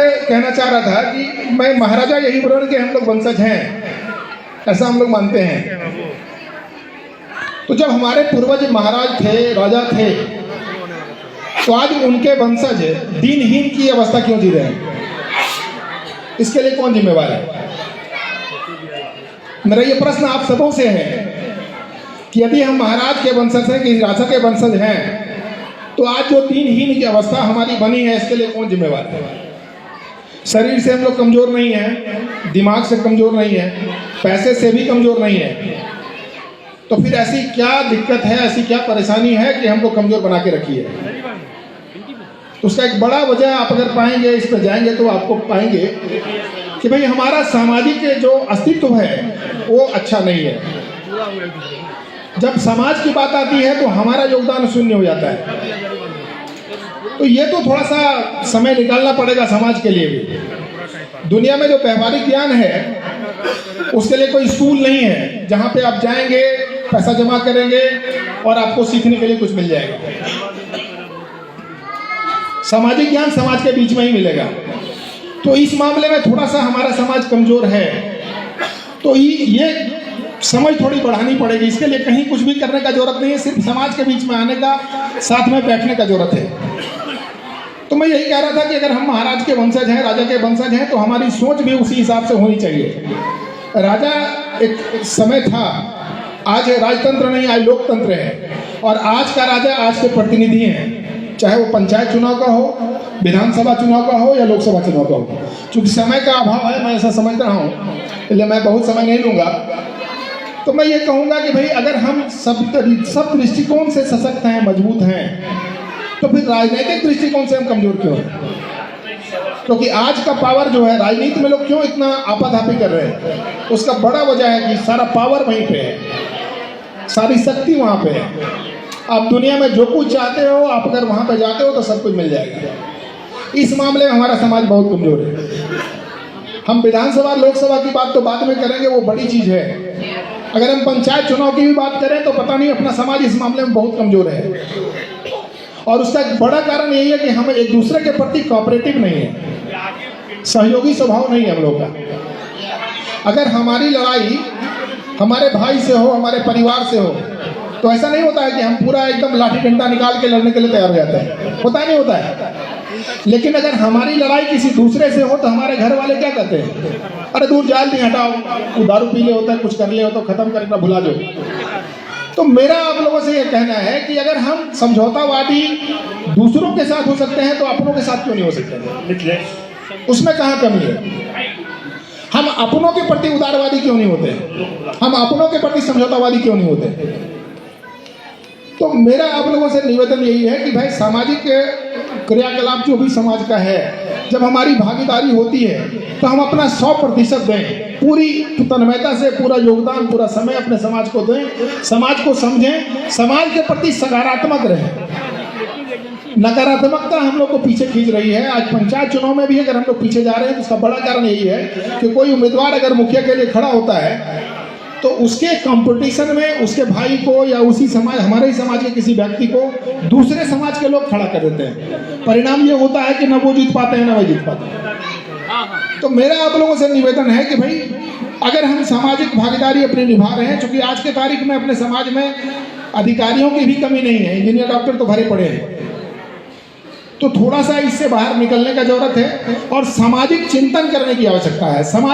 कहना चाह रहा था कि मैं महाराजा यही वर्ण के हम लोग वंशज हैं, ऐसा हम लोग मानते हैं। तो जब हमारे पूर्वज महाराज थे, राजा थे, तो आज उनके वंशज दीनहीन की अवस्था क्यों जी रहे हैं? इसके लिए कौन जिम्मेवार है? मेरा ये प्रश्न आप सबों से है कि यदि हम महाराज के वंशज हैं कि राजा के वंशज हैं, तो आज जो दीनहीन की अवस्था हमारी बनी है, इसके लिए कौन जिम्मेवार है? शरीर से हम लोग कमज़ोर नहीं हैं, दिमाग से कमज़ोर नहीं है, पैसे से भी कमज़ोर नहीं है, तो फिर ऐसी क्या दिक्कत है, ऐसी क्या परेशानी है कि हमको कमज़ोर बना के रखी है? तो उसका एक बड़ा वजह आप अगर पाएंगे, इस पर जाएंगे तो आपको पाएंगे कि भाई हमारा सामाजिक जो अस्तित्व है वो अच्छा नहीं है। जब समाज की बात आती है तो हमारा योगदान शून्य हो जाता है। तो ये तो थोड़ा सा समय निकालना पड़ेगा समाज के लिए भी। दुनिया में जो व्यवहारिक ज्ञान है उसके लिए कोई स्कूल नहीं है जहाँ पे आप जाएंगे, पैसा जमा करेंगे और आपको सीखने के लिए कुछ मिल जाएगा। सामाजिक ज्ञान समाज के बीच में ही मिलेगा। तो इस मामले में थोड़ा सा हमारा समाज कमजोर है, तो ये समझ थोड़ी बढ़ानी पड़ेगी। इसके लिए कहीं कुछ भी करने का जरूरत नहीं है, सिर्फ समाज के बीच में आने का, साथ में बैठने का जरूरत है। तो मैं यही कह रहा था कि अगर हम महाराज के वंशज हैं, राजा के वंशज हैं, तो हमारी सोच भी उसी हिसाब से होनी चाहिए। राजा एक समय था, आज राजतंत्र नहीं, आज लोकतंत्र है, और आज का राजा आज के प्रतिनिधि हैं, चाहे वो पंचायत चुनाव का हो, विधानसभा चुनाव का हो या लोकसभा चुनाव का हो। चूंकि समय का अभाव है, मैं ऐसा समझ रहा हूँ, इसलिए मैं बहुत समय नहीं लूँगा। तो मैं ये कहूँगा कि भाई अगर हम सब दृष्टिकोण से सशक्त हैं, मजबूत हैं, तो फिर राजनीतिक दृष्टिकोण से हम कमजोर क्यों हैं? क्योंकि आज का पावर जो है, राजनीति में लोग क्यों इतना आपाधापी कर रहे हैं? उसका बड़ा वजह है कि सारा पावर वहीं पे है, सारी शक्ति वहाँ पे है। आप दुनिया में जो कुछ चाहते हो, आप अगर वहाँ पे जाते हो तो सब कुछ मिल जाएगा। इस मामले में हमारा समाज बहुत कमजोर है। हम विधानसभा लोकसभा की बात तो बाद में करेंगे, वो बड़ी चीज़ है। अगर हम पंचायत चुनाव की भी बात करें तो पता नहीं अपना समाज इस मामले में बहुत कमजोर है, और उसका एक बड़ा कारण यही है कि हम एक दूसरे के प्रति कोऑपरेटिव नहीं है, सहयोगी स्वभाव नहीं है हम लोग का। अगर हमारी लड़ाई हमारे भाई से हो, हमारे परिवार से हो, तो ऐसा नहीं होता है कि हम पूरा एकदम लाठी डंडा निकाल के लड़ने के लिए तैयार हो जाते हैं, होता नहीं होता है। लेकिन अगर हमारी लड़ाई किसी दूसरे से हो तो हमारे घर वाले क्या कहते हैं? अरे दूर जाल नहीं, हटाओ, वो दारू पी ले होता है, कुछ कर ले होता है, खत्म करके भुला दो। तो मेरा आप लोगों से ये कहना है कि अगर हम समझौतावादी दूसरों के साथ हो सकते हैं तो अपनों के साथ क्यों नहीं हो सकते? उसमें कहाँ कमी है? हम अपनों के प्रति उदारवादी क्यों नहीं होते? हम अपनों के प्रति समझौतावादी क्यों नहीं होते? तो मेरा आप लोगों से निवेदन यही है कि भाई सामाजिक क्रियाकलाप जो भी समाज का है, जब हमारी भागीदारी होती है तो हम अपना 100% दें, पूरी तन्मयता से पूरा योगदान, पूरा समय अपने समाज को दें, समाज को समझें, समाज के प्रति सकारात्मक रहें। नकारात्मकता हम लोग को पीछे खींच रही है। आज पंचायत चुनाव में भी अगर हम लोग पीछे जा रहे हैं तो उसका बड़ा कारण यही है कि कोई उम्मीदवार अगर मुखिया के लिए खड़ा होता है तो उसके कंपटीशन में उसके भाई को या उसी समाज, हमारे ही समाज के किसी व्यक्ति को दूसरे समाज के लोग खड़ा कर देते हैं। परिणाम ये होता है कि न वो जीत पाते हैं न वह जीत पाते हैं। तो मेरा आप लोगों से निवेदन है कि भाई अगर हम सामाजिक भागीदारी अपनी निभा रहे हैं, चूंकि आज के तारीख में अपने समाज में अधिकारियों की भी कमी नहीं है, इंजीनियर डॉक्टर तो भरे पड़े हैं, तो थोड़ा सा इससे बाहर निकलने का जरूरत है और सामाजिक चिंतन करने की आवश्यकता है। समाज